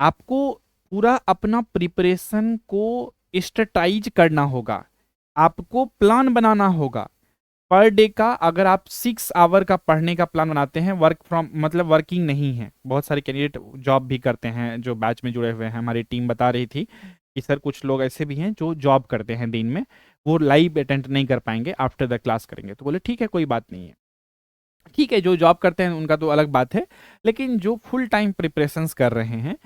आपको पूरा अपना प्रिपरेशन को स्ट्रेटाइज करना होगा, आपको प्लान बनाना होगा। पर डे का अगर आप 6 आवर का पढ़ने का प्लान बनाते हैं, वर्क फ्रॉम मतलब वर्किंग नहीं है, बहुत सारे कैंडिडेट जॉब भी करते हैं जो बैच में जुड़े हुए हैं, हमारी टीम बता रही थी कि सर कुछ लोग ऐसे भी हैं जो जॉब करते हैं दिन में, वो लाइव अटेंड नहीं कर पाएंगे, आफ्टर द क्लास करेंगे। तो बोले ठीक है कोई बात नहीं है, ठीक है जो जॉब करते हैं उनका तो अलग बात है, लेकिन जो फुल टाइम प्रिपरेशंस कर रहे हैं,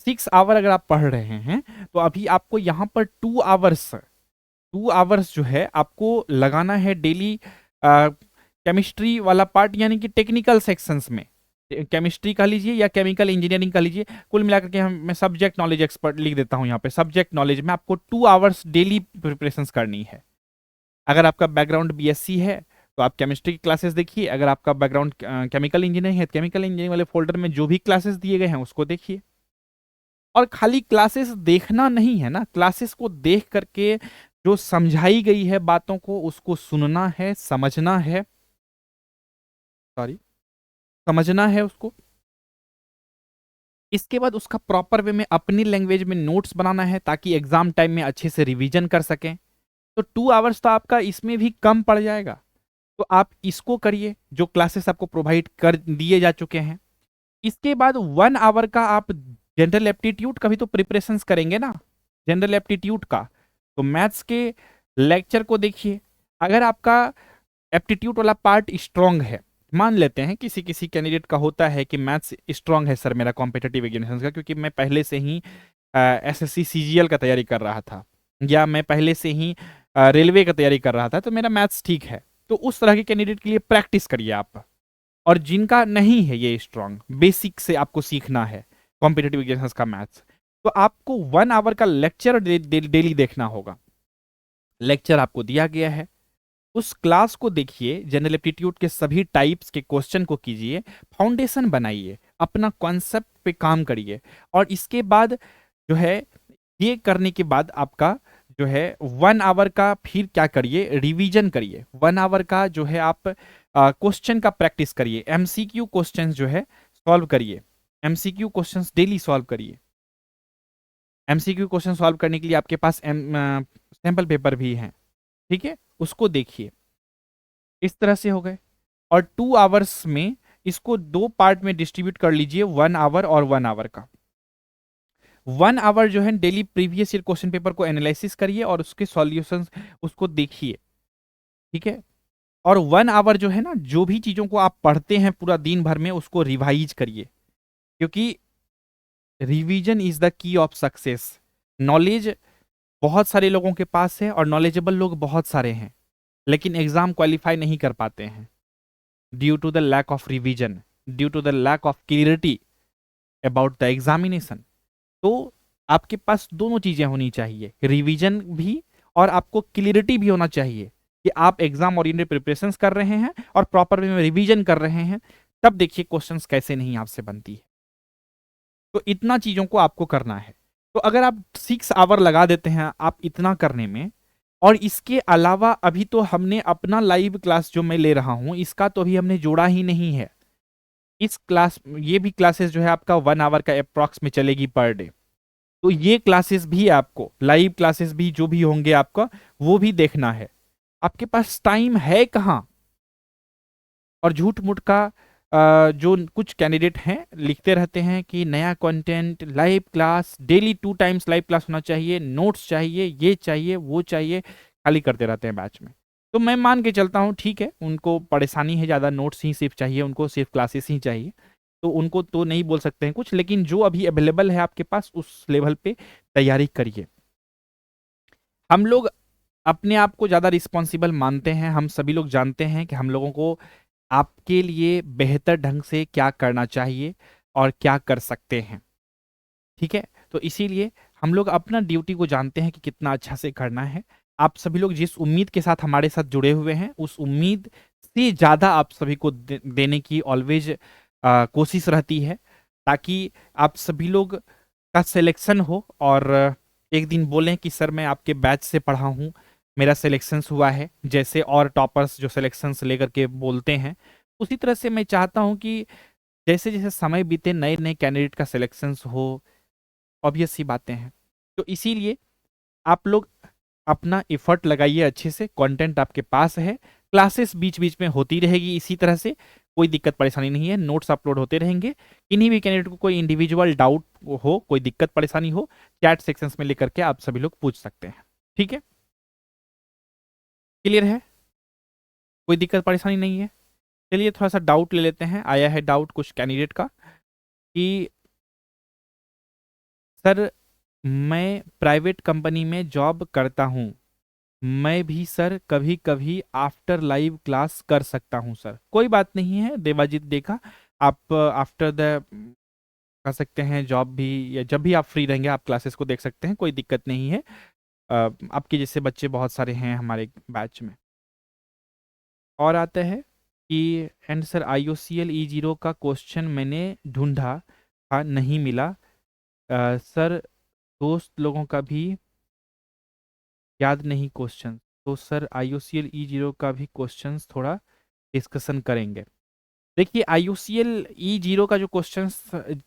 6 आवर अगर आप पढ़ रहे हैं, तो अभी आपको यहाँ पर 2 आवर्स जो है आपको लगाना है डेली। केमिस्ट्री वाला पार्ट यानी कि टेक्निकल सेक्शंस में, केमिस्ट्री का लीजिए या केमिकल इंजीनियरिंग का लीजिए, कुल मिलाकर के हम मैं सब्जेक्ट नॉलेज एक्सपर्ट लिख देता हूँ यहाँ पे, सब्जेक्ट नॉलेज में आपको 2 आवर्स डेली प्रिपरेशन करनी है। अगर आपका बैकग्राउंड बीएससी है तो आप केमिस्ट्री की क्लासेस देखिए, अगर आपका बैकग्राउंड केमिकल इंजीनियरिंग है तो केमिकल इंजीनियरिंग वाले फोल्डर में जो भी क्लासेस दिए गए हैं उसको देखिए। और खाली क्लासेस देखना नहीं है ना, क्लासेस को देख करके जो समझाई गई है बातों को उसको सुनना है, समझना है, सॉरी समझना है उसको। इसके बाद उसका प्रॉपर वे में अपनी लैंग्वेज में नोट्स बनाना है ताकि एग्जाम टाइम में अच्छे से रिवीजन कर सकें। तो 2 आवर्स तो आपका इसमें भी कम पड़ जाएगा, तो आप इसको करिए जो क्लासेस आपको प्रोवाइड कर दिए जा चुके हैं। इसके बाद 1 आवर का आप जनरल एप्टीट्यूड का भी तो प्रिपरेशन करेंगे ना, जनरल एप्टीट्यूड का। तो मैथ्स के लेक्चर को देखिए, अगर आपका एप्टीट्यूड वाला पार्ट स्ट्रांग है, मान लेते हैं किसी किसी कैंडिडेट का होता है कि मैथ्स स्ट्रांग है सर मेरा कॉम्पिटेटिव एग्जामिनेशन का, क्योंकि मैं पहले से ही एसएससी सीजीएल का तैयारी कर रहा था, या मैं पहले से ही रेलवे का तैयारी कर रहा था, तो मेरा मैथ्स ठीक है। तो उस तरह के कैंडिडेट के लिए प्रैक्टिस करिए आप। और जिनका नहीं है ये स्ट्रांग, बेसिक से आपको सीखना है कॉम्पिटेटिव एग्जामिनेशन का मैथ्स, तो आपको 1 आवर का लेक्चर डेली देखना होगा। लेक्चर आपको दिया गया है, उस क्लास को देखिए, जनरल एप्टीट्यूड के सभी टाइप्स के क्वेश्चन को कीजिए, फाउंडेशन बनाइए, अपना कॉन्सेप्ट पे काम करिए। और इसके बाद जो है, ये करने के बाद आपका जो है 1 आवर का फिर क्या करिए, रिवीजन करिए। 1 आवर का जो है आप क्वेश्चन का प्रैक्टिस करिए, एमसीक्यू क्वेश्चन जो है सॉल्व करिए, एमसीक्यू क्वेश्चन डेली सॉल्व करिए। एमसीक्यू क्वेश्चन सॉल्व करने के लिए आपके पास सैंपल पेपर भी हैं, ठीक है, उसको देखिए। इस तरह से हो गए। और 2 आवर्स में इसको 2 पार्ट में डिस्ट्रीब्यूट कर लीजिए, 1 आवर और 1 आवर का। 1 आवर जो है daily previous year question paper को एनालिसिस करिए और उसके सॉल्यूशंस उसको देखिए, ठीक है। और 1 आवर जो है ना, जो भी चीजों को आप पढ़ते हैं पूरा दिन भर में, उसको रिवाइज करिए, क्योंकि revision is the key of success. Knowledge बहुत सारे लोगों के पास है और नॉलेजेबल लोग बहुत सारे हैं, लेकिन एग्जाम क्वालिफाई नहीं कर पाते हैं due to the lack of revision, due to the lack of clarity about the examination. तो आपके पास दोनों चीजें होनी चाहिए, रिवीजन भी और आपको क्लियरिटी भी होना चाहिए कि आप एग्जाम ओरिएंटेड प्रिपरेशंस कर रहे हैं और प्रॉपर वे में रिवीजन कर रहे हैं। तब देखिए क्वेश्चंस कैसे नहीं आपसे बनती है। तो इतना चीजों को आपको करना है। तो अगर आप 6 आवर लगा देते हैं आप इतना करने में, और इसके अलावा अभी तो हमने अपना लाइव क्लास जो मैं ले रहा हूं इसका तो अभी हमने जोड़ा ही नहीं है। इस क्लास, ये भी क्लासेस जो है आपका 1 आवर का अप्रॉक्स में चलेगी पर डे। तो ये क्लासेस भी आपको, लाइव क्लासेस भी जो भी होंगे आपका, वो भी देखना है। आपके पास टाइम है कहाँ? और झूठ मूठ का जो कुछ कैंडिडेट हैं लिखते रहते हैं कि नया content, live class, daily 2 times live class होना चाहिए, नोट्स चाहिए, ये चाहिए, वो चाहिए, खाली करते रहते हैं बैच में। तो मैं मान के चलता हूँ ठीक है, उनको परेशानी है ज़्यादा, नोट्स ही सिर्फ चाहिए, उनको सिर्फ क्लासेस ही चाहिए, तो उनको तो नहीं बोल सकते हैं कुछ, लेकिन जो अभी अवेलेबल है आपके पास उस लेवल पे तैयारी करिए। हम लोग अपने आप को ज़्यादा रिस्पॉन्सिबल मानते हैं, हम सभी लोग जानते हैं कि हम लोगों को आपके लिए बेहतर ढंग से क्या करना चाहिए और क्या कर सकते हैं, ठीक है। तो इसीलिए हम लोग अपना ड्यूटी को जानते हैं कि कितना अच्छा से करना है। आप सभी लोग जिस उम्मीद के साथ हमारे साथ जुड़े हुए हैं उस उम्मीद से ज़्यादा आप सभी को देने की ऑलवेज कोशिश रहती है, ताकि आप सभी लोग का सिलेक्शन हो और एक दिन बोलें कि सर मैं आपके बैच से पढ़ा हूँ, मेरा सिलेक्शंस हुआ है, जैसे और टॉपर्स जो सिलेक्शंस लेकर के बोलते हैं। उसी तरह से मैं चाहता हूँ कि जैसे जैसे समय बीते नए नए कैंडिडेट का सिलेक्शंस हो, ऑब्वियस सी बातें हैं। तो इसीलिए आप लोग अपना एफर्ट लगाइए अच्छे से, कंटेंट आपके पास है, क्लासेस बीच बीच में होती रहेगी इसी तरह से, कोई दिक्कत परेशानी नहीं है, नोट्स अपलोड होते रहेंगे। किन्हीं भी कैंडिडेट को कोई इंडिविजुअल डाउट हो, कोई दिक्कत परेशानी हो, चैट सेक्शंस में लेकर के आप सभी लोग पूछ सकते हैं, ठीक है। क्लियर है? कोई दिक्कत परेशानी नहीं है? चलिए थोड़ा सा डाउट ले लेते हैं, आया है डाउट कुछ कैंडिडेट का कि सर मैं प्राइवेट कंपनी में जॉब करता हूँ, मैं भी सर कभी कभी आफ्टर लाइव क्लास कर सकता हूँ सर? कोई बात नहीं है देवाजीत, देखा आप आफ्टर द कर सकते हैं जॉब भी, या जब भी आप फ्री रहेंगे आप क्लासेस को देख सकते हैं, कोई दिक्कत नहीं है। आपके जैसे बच्चे बहुत सारे हैं हमारे बैच में। और आता है कि एंड सर IOCL E0 का क्वेश्चन मैंने ढूंढा था, नहीं मिला। सर दोस्त लोगों का भी याद नहीं क्वेश्चन, तो सर IOCL E0 का भी क्वेश्चंस थोड़ा डिस्कशन करेंगे। देखिए IOCL E0 का जो क्वेश्चंस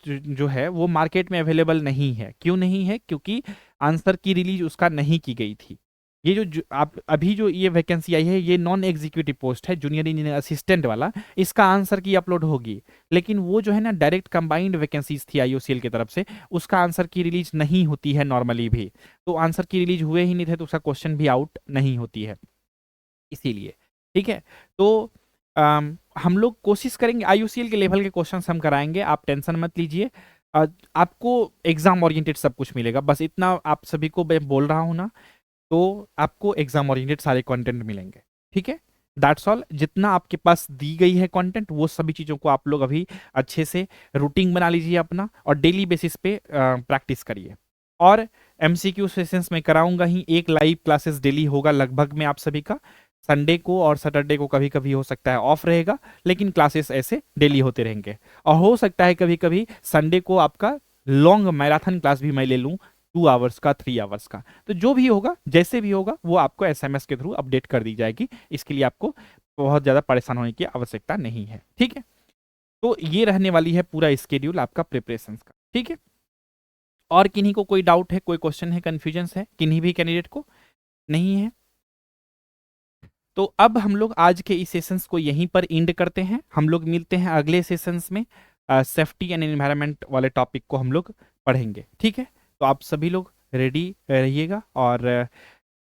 जो है वो मार्केट में अवेलेबल नहीं है। क्यों नहीं है? क्योंकि आंसर की रिलीज उसका नहीं की गई थी। ये जो आप अभी जो ये वैकेंसी आई है ये नॉन एग्जीक्यूटिव पोस्ट है, जूनियर इंजीनियर असिस्टेंट वाला, इसका आंसर की अपलोड होगी। लेकिन वो जो है ना डायरेक्ट कंबाइंड वैकेंसीज थी IOCL की तरफ से, उसका आंसर की रिलीज नहीं होती है नॉर्मली भी। तो आंसर की रिलीज हुए ही नहीं थे तो उसका क्वेश्चन भी आउट नहीं होती है, इसीलिए। ठीक है, तो हम लोग कोशिश करेंगे, IOCL के लेवल के क्वेश्चंस हम कराएंगे, आप टेंशन मत लीजिए। आपको एग्जाम ओरिएंटेड सब कुछ मिलेगा, बस इतना आप सभी को मैं बोल रहा हूँ ना, तो आपको एग्जाम ओरिएंटेड सारे कंटेंट मिलेंगे, ठीक है। दैट्स ऑल, जितना आपके पास दी गई है कंटेंट वो सभी चीज़ों को आप लोग अभी अच्छे से रूटीन बना लीजिए अपना, और डेली बेसिस पे प्रैक्टिस करिए। और MCQ सेशंस में कराऊंगा ही, एक लाइव क्लासेस डेली होगा लगभग में आप सभी का। संडे को और सैटरडे को कभी कभी हो सकता है ऑफ रहेगा, लेकिन क्लासेस ऐसे डेली होते रहेंगे। और हो सकता है कभी कभी संडे को आपका लॉन्ग मैराथन क्लास भी मैं ले लूँ, 2 आवर्स का, 3 आवर्स का। तो जो भी होगा, जैसे भी होगा, वो आपको SMS के थ्रू अपडेट कर दी जाएगी। इसके लिए आपको बहुत ज़्यादा परेशान होने की आवश्यकता नहीं है, ठीक है। तो ये रहने वाली है पूरा स्केड्यूल आपका प्रिपरेशन का, ठीक है। और किन्हीं को कोई डाउट है, कोई क्वेश्चन है, कंफ्यूजन है किन्हीं भी कैंडिडेट को? नहीं है? तो अब हम लोग आज के इस सेशंस को यहीं पर एंड करते हैं। हम लोग मिलते हैं अगले सेशंस में, सेफ्टी एंड एनवायरनमेंट वाले टॉपिक को हम लोग पढ़ेंगे, ठीक है। तो आप सभी लोग रेडी रहिएगा, और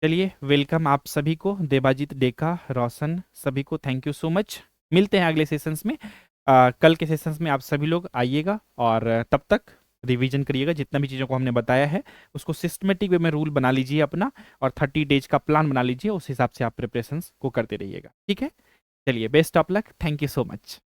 चलिए, वेलकम आप सभी को, देबाजीत, डेका, रोशन, सभी को थैंक यू सो मच। मिलते हैं अगले सेशंस में। कल के सेशंस में आप सभी लोग आइएगा और तब तक रिवीजन करिएगा। जितना भी चीज़ों को हमने बताया है उसको सिस्टमेटिक वे में रूल बना लीजिए अपना, और 30 डेज का प्लान बना लीजिए। उस हिसाब से आप प्रिपरेशंस को करते रहिएगा, ठीक है। चलिए, best of luck, thank you so much.